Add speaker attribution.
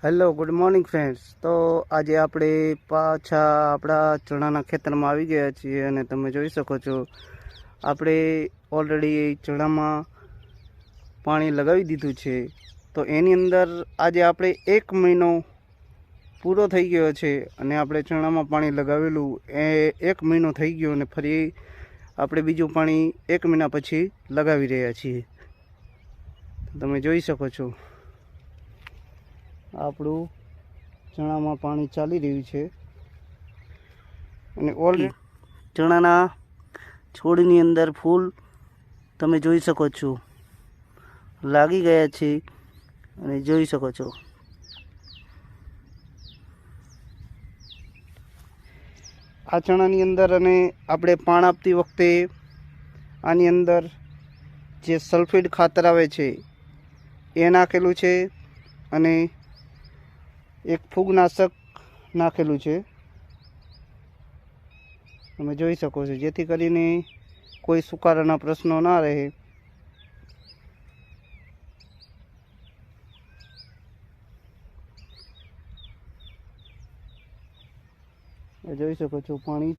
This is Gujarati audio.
Speaker 1: Hello good morning friends. તો આજે આપણે પાછા આપણા ચણાના ખેતરમાં આવી ગયા છીએ અને તમે જોઈ શકો છો આપણે ઓલરેડી ચણામાં પાણી લગાવી દીધું છે। તો એની અંદર આજે આપણે 1 મહિનો પૂરો થઈ ગયો છે અને આપણે ચણામાં પાણી લગાવેલું એ 1 મહિનો થઈ ગયો અને ફરી આપણે બીજું પાણી 1 મહિના પછી લગાવી રહ્યા છીએ। તમે જોઈ શકો છો આપણું ચણામાં પાણી ચાલી રહ્યું છે અને ઓલરેડી ચણાના છોડની અંદર ફૂલ તમે જોઈ શકો છો લાગી ગયા છે અને જોઈ શકો છો આ ચણાની અંદર। અને આપણે પાણ આપતી વખતે આની અંદર જે સલ્ફેટ ખાતર આવે છે એ નાખેલું છે અને એક ફૂગનાશક નાખેલું છે તમે જોઈ શકો છો, જેથી કરીને કોઈ સુકારાના પ્રશ્નો ના રહે। જોઈ શકો છો પાણી